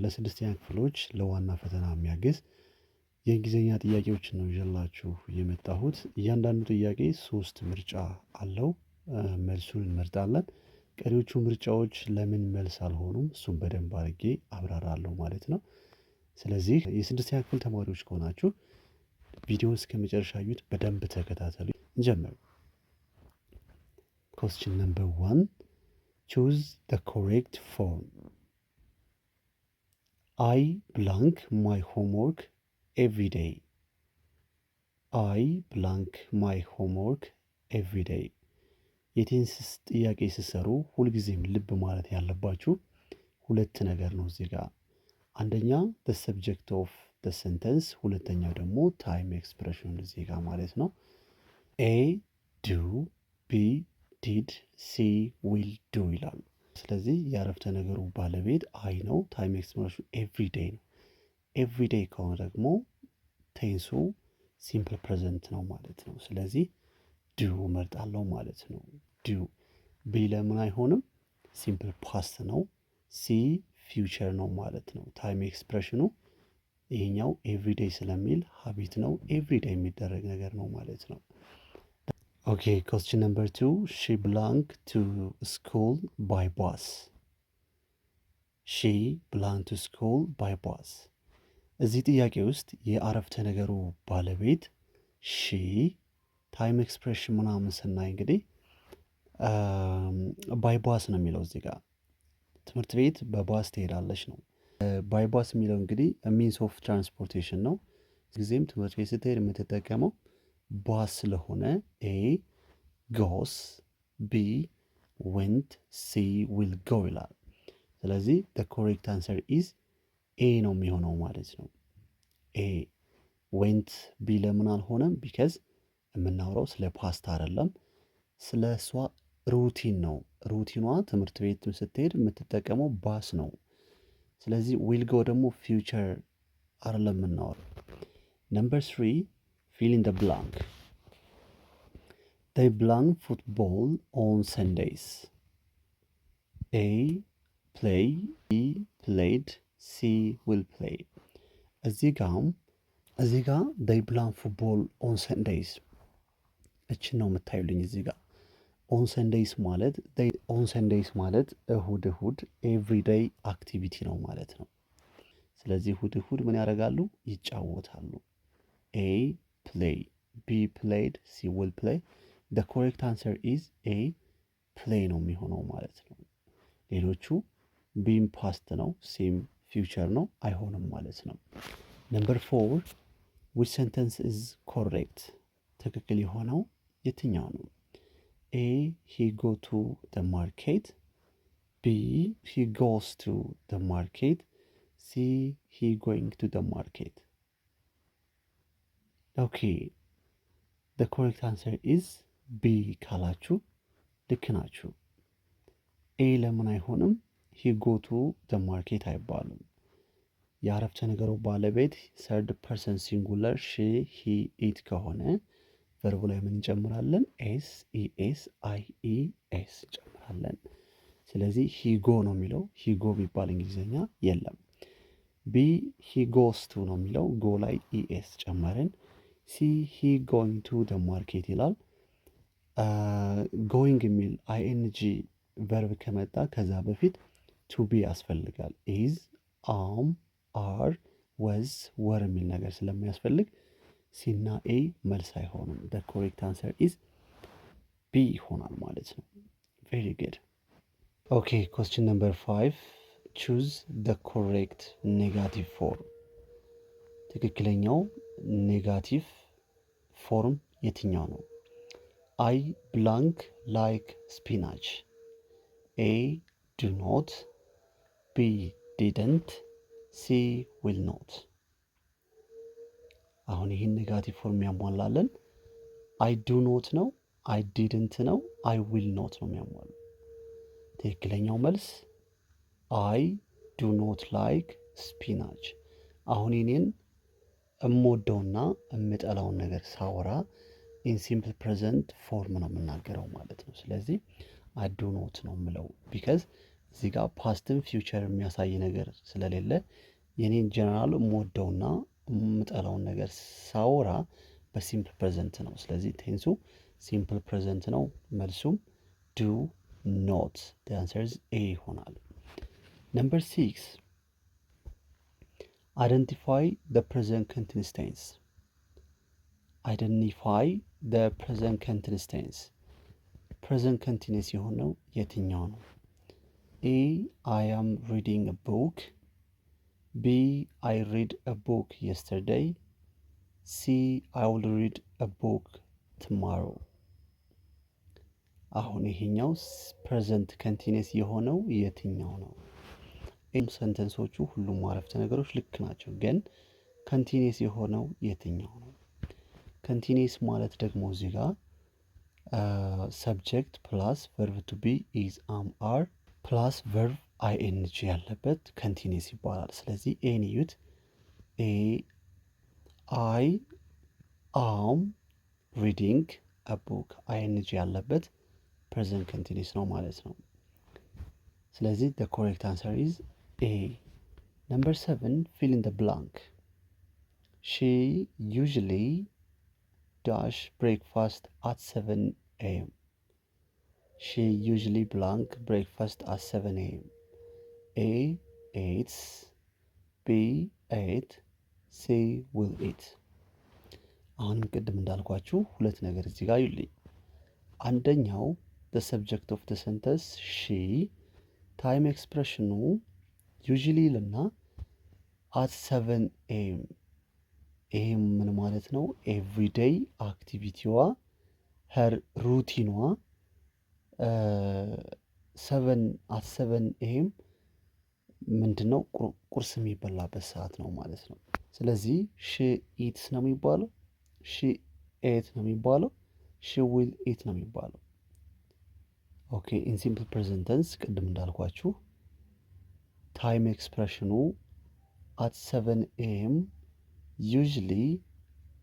ለስድስተኛ ክፍሎች ለዋና ፈተና የሚያግዝ የእንግሊዝኛ ጥያቄዎችን ነው ይዤላችሁ የመጣሁት። እያንዳንዱ ጥያቄ 3 ምርጫ አለው። መልሱን እንመርጣለን። ቀሪዎቹ ምርጫዎች ለምን መልስ አልሆኑም እሱን በደንብ አድርጌ አብራራለሁ ማለት ነው። ስለዚህ የስድስተኛ ክፍል ተማሪዎች ከሆናችሁ ቪዲዮውን እስከ መጨረሻ እዩት፣ በደንብ ተከታተሉ። እንጀምር። Question number 1. Choose the correct form. I blank my homework every day. I blank my homework every day. የቴንስ ጥያቄ ሲሰሩ ሁልጊዜም ልብ ማለት ያለባችሁ ሁለት ነገር ነው እዚህ ጋር። አንደኛ the subject of the sentence፣ ሁለተኛው ደግሞ time expression እዚህ ጋር ማለት ነው። A do፣ B did፣ C will do ይላሉ። ስለዚህ የአረፍተ ነገሩ ባለቤት አይ ነው። ታይም ኤክስፕሬሽኑ ኤቭሪዴይ ነው። ኤቭሪዴይ ከሆነ ደግሞ ቴንሱ ሲምፕል ፕሬዘንት ነው ማለት ነው። ስለዚህ ዱ መርጣለሁ ማለት ነው። ዱ። ቢ ለምን አይሆንም? ሲምፕል ፓስት ነው። ሲ ፊውቸር ነው ማለት ነው። ታይም ኤክስፕሬሽኑ ይሄኛው ኤቭሪዴይ ስለሚል ሀቢት ነው። ኤቭሪዴይ የሚደረግ ነገር ነው ማለት ነው። Okay, question number 2. She belonged to school by bus. She belonged to school by bus. እዚህ ጥያቄ ውስጥ የአረፍተ ነገሩ ባለቤት ሺ፣ ታይም ኤክስፕሬሽን ምናምን ስናይ እንግዲህ ባይ ባስ ነው የሚለው እዚህ ጋር። ትምህርት ቤት በባስ ትሄዳለች ነው። ባይ ባስ የሚለው እንግዲህ ሚንስ ኦፍ ትራንስፖርቴሽን ነው። ጊዜም ትምህርት ቤት ስትሄድ የምትጠቀመው ባስ ስለሆነ ኤ ጎስ፣ ቢ ዌንት፣ ሲ ዊል ጎ ይላል። ስለዚህ the correct answer is ኤ ነው የሚሆነው ማለት ነው። ኤ ዌንት ቢ ለምን አልሆነም? ቢካዝ የምናወራው ስለ ፓስት አይደለም፣ ስለ እሷ ሩቲን ነው። ሩቲኗ ትምህርት ቤት ስትሄድ የምትጠቀመው ባስ ነው። ስለዚህ ዊል ጎ ደግሞ ፊውቸር አይደለም የምናወራው። ነምበር 3 fill in the blank. They blank football on Sundays. A play፣ B played፣ C will play. እዚህ ጋር they blank football on Sundays እችን ነው የምታዩልኝ። እዚህ ጋር on Sundays ማለት እሁድ ኤቭሪዴይ አክቲቪቲ ነው ማለት ነው። ስለዚህ እሁድ ምን ያደርጋሉ? ይጫወታሉ። A play፣ B played፣ C will play። the correct answer is A play ነው የሚሆነው ማለት ነው። ሌሎቹ ቢም ፓስት ነው፣ ሲም ፊውቸር ነው፣ አይሆንም ማለት ነው። ነምበር 4 which sentence is correct? ትክክል የሆነው የትኛው ነው? A he go to the market፣ B he goes to the market፣ C he going to the market። Okay, the correct answer is B ካላችሁ ልክ ናችሁ። ኤ ለምን አይሆንም? he go to the market አይባልም። የአረፍተ ነገሩ ባለቤት ሰርድ ፐርሰን ሲንጉለር ሺ፣ ሂ፣ ኢት ከሆነ ቨርቡ ላይ ምን እንጨምራለን? ኤስ፣ ኢኤስ፣ አይኢኤስ እንጨምራለን። ስለዚህ ሂጎ ነው የሚለው። ሂጎ የሚባል እንግሊዝኛ የለም። ቢ ሂ ጎስ ቱ ነው የሚለው። ጎ ላይ ኢኤስ ጨመርን። ሲ ሂ ጎይንግ ቱ ደ ማርኬት ይላል። ጎይንግ የሚል አይኤንጂ ቨርብ ከመጣ ከዛ በፊት ቱ ቢ ያስፈልጋል። ኢዝ፣ አም፣ አር፣ ወዝ፣ ወር የሚል ነገር ስለሚያስፈልግ ሲና ኤ መልስ አይሆንም። the correct answer is B ይሆናል ማለት ነው። very good. okay, question number 5. choose the correct negative form. ትክክለኛው ኔጋቲቭ ፎርም የትኛው ነው? I blank like spinach. A do not፣ B didn't፣ C will not። አሁን ይህን ኔጋቲቭ ፎርም ያሟላለን አይ ዱ ኖት ነው፣ አይ ዲድንት ነው፣ አይ ዊል ኖት ነው የሚያሟሉ። ትክክለኛው መልስ አይ ዱ ኖት ላይክ ስፒናች። አሁን እኔን እምወደውና እምጠላውን ነገር ሳወራ ኢን ሲምፕል ፕሬዘንት ፎርም ነው የምናገረው ማለት ነው። ስለዚህ አይ ዱ ኖት ነው የምለው ቢካዝ እዚህ ጋር ፓስትን ፊውቸር የሚያሳይ ነገር ስለሌለ የኔን ጀነራል የምወደውና የምጠላውን ነገር ሳወራ በሲምፕል ፕሬዘንት ነው። ስለዚህ ቴንሱ ሲምፕል ፕሬዘንት ነው። መልሱም ዱ ኖት አንሰርስ ኤ ይሆናል። ነምበር 6 አይደንቲፋይ the present continuous tense አይደንቲፋይ the present continuous tense present continuous የሆነው የትኛው ነው? A I am reading a book. B I read a book yesterday. C I will read a book tomorrow. አሁን ይሄኛው ፕሬዘንት ኮንቲኒየስ የሆነው የትኛው ነው? ሰንተንሶቹ ሁሉም አረፍተ ነገሮች ልክ ናቸው፣ ግን ኮንቲኒየስ የሆነው የትኛው ነው? ኮንቲኒየስ ማለት ደግሞ እዚህ ጋር ሰብጀክት ፕላስ ቨርብ ቱ ቢ ኢዝ አም አር ፕላስ ቨርብ አይኤንጂ ያለበት ኮንቲኒየስ ይባላል። ስለዚህ ኤን እዩት። ኤ አይ አም ሪዲንግ አ ቡክ አይኤንጂ ያለበት ፕሬዘንት ኮንቲኒየስ ነው ማለት ነው። ስለዚህ the correct answer is A. Number 7 fill in the blank. She usually dash breakfast at 7 a.m. She usually blank breakfast at 7 a.m. A eats, B ate, C will eat. አሁንም ቅድም እንዳልኳችሁ ሁለት ነገር እዚህ ጋር ይልኝ። አንደኛው the subject of the sentence she ታይም ኤክስፕሬሽኑ ዩዥሊ ልና አት 7 ኤም ይሄም ምን ማለት ነው? ኤቭሪዴይ አክቲቪቲዋ ሄር ሩቲኗ 7 ኤም ምንድን ነው? ቁርስ የሚበላበት ሰዓት ነው ማለት ነው። ስለዚህ ሺ ኢትስ ነው የሚባለው፣ ሺ ኤት ነው የሚባለው፣ ሺ ዊል ኢት ነው የሚባለው። ኦኬ ኢን ሲምፕል ፕሬዘንት ቴንስ ቅድም እንዳልኳችሁ ታይም ኤክስፕሬሽኑ አት 7 ኤም ዩዥሊ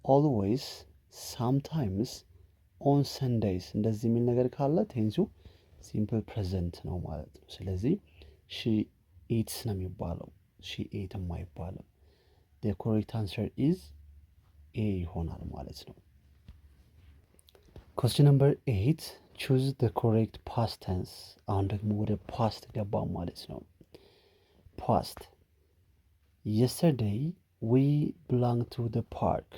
ኦልዌይስ ሳምታይምስ ኦን ሰንዴይስ እንደዚህ የሚል ነገር ካለ ቴንሱ ሲምፕል ፕሬዘንት ነው ማለት ነው። ስለዚህ ሺ ኢትስ ነው የሚባለው፣ ሺ ኤት የማይባለው። the correct answer is A ይሆናል ማለት ነው። question number 8 choose the correct past tense። አሁን ደግሞ ወደ ፓስት ገባ ማለት ነው። ፓስት yesterday we belong to the park።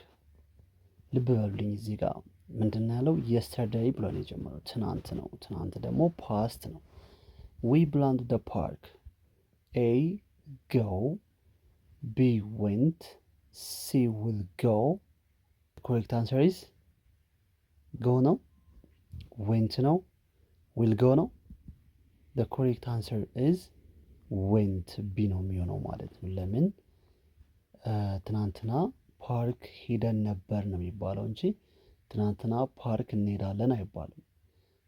ልብ በሉልኝ እዚህ ጋር ምንድን ነው ያለው? yesterday ብሎ ነው የጀመረው፣ ትናንት ነው። ትናንት ደግሞ ፓስት ነው። we belong to the park። A go፣ B went፣ C will go። correct answer is go ነው፣ went ነው፣ will go ነው። the correct answer is went ቢ ነው የሚሆነው ማለት ነው። ለምን ትናንትና ፓርክ ሄደን ነበር ነው የሚባለው እንጂ ትናንትና ፓርክ እንሄዳለን አይባልም።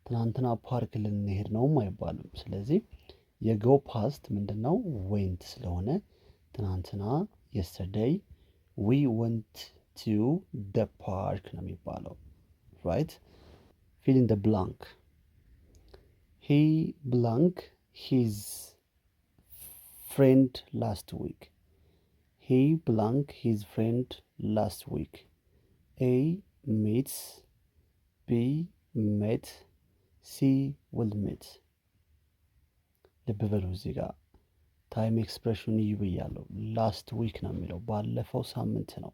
ትናንትና ፓርክ ልንሄድ ነውም አይባልም። ስለዚህ የጎ ፓስት ምንድነው? ዌንት ስለሆነ ትናንትና yesterday we went to the park ነው የሚባለው። right? fill in the blank. he blank his friend last week. he blank his friend last week. A meets, B met, C will meet። ልብ በሉ እዚህ ጋር ታይም ኤክስፕሬሽን እዩ ብያለሁ። ላስት ዊክ ነው የሚለው፣ ባለፈው ሳምንት ነው።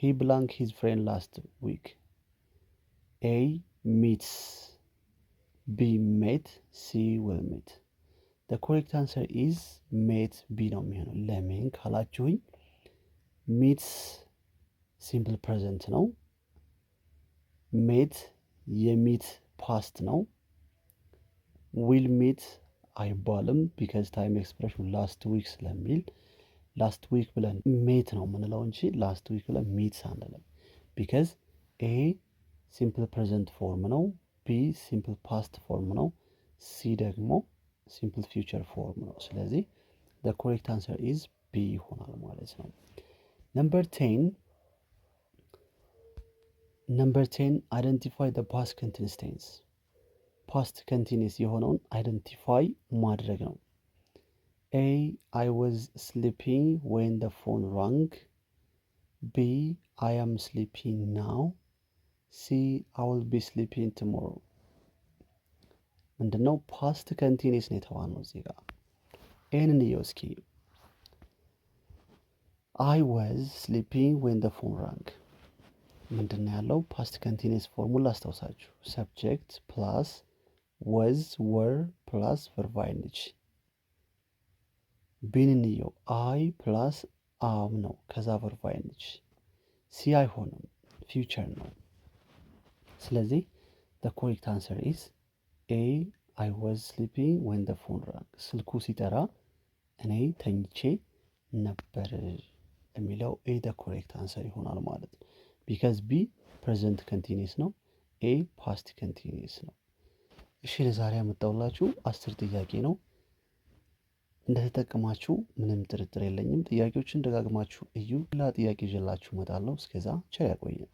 ሂ ብላንክ ሂዝ ፍሬንድ ላስት ዊክ። ኤ ሚትስ፣ ቢ ሜት፣ ሲ ዊል ሜት። the correct answer is ሜት ቢ ነው የሚሆነው። ለምን ካላችሁኝ ሚትስ ሲምፕል ፕሬዘንት ነው። ሜት የሚት ፓስት ነው። ዊል ሚት አይባልም ቢካዝ ታይም ኤክስፕሬሽን ላስት ዊክ ስለሚል ላስት ዊክ ብለን ሜት ነው የምንለው እንጂ ላስት ዊክ ብለን ሚትስ አንልም። ቢካዝ ኤ ሲምፕል ፕሬዘንት ፎርም ነው፣ ቢ ሲምፕል ፓስት ፎርም ነው፣ ሲ ደግሞ ሲምፕል ፊውቸር ፎርም ነው። ስለዚህ the correct answer is B ይሆናል ማለት ነው። number 10 identify the past continuous tense። ፓስት ከንቲኒስ የሆነውን አይደንቲፋይ ማድረግ ነው። ኤ አይ ዋዝ ስሊፒንግ ዌን ደ ፎን ራንግ። ቢ አይ አም ስሊፒንግ ናው። ሲ አይ ዊል ቢ ስሊፒንግ ቱሞሮ። ምንድነው? ፓስት ከንቲኒስ ነው የተባልነው እዚህ ጋር። ኤን እንየው እስኪ። አይ ዋዝ ስሊፒንግ ዌን ደ ፎን ራንግ ምንድን ነው ያለው? ፓስት ከንቲኒስ ፎርሙላ አስታውሳችሁ፣ ሰብጀክት ፕላስ ወዝ ወር ፕላስ ቨርብ አይንጅ። ቢን እንየው። አይ ፕላስ አም ነው፣ ከዛ ቨርብ አይንጅ። ሲ አይሆንም፣ ፊውቸር ነው። ስለዚህ the correct answer is A I was sleeping when the phone rang። ስልኩ ሲጠራ እኔ ተኝቼ ነበር የሚለው ኤ the correct answer ይሆናል ማለት ነው። ቢካዝ ቢ ፕሬዘንት ኮንቲኒየስ ነው፣ ኤ ፓስት ኮንቲኒየስ ነው። እሺ ለዛሬ ያመጣሁላችሁ 10 ጥያቄ ነው። እንደተጠቀማችሁ ምንም ጥርጥር የለኝም። ጥያቄዎችን ደጋግማችሁ እዩ። ሌላ ጥያቄ ይዤላችሁ እመጣለሁ። እስከዛ ቸር ያቆየን።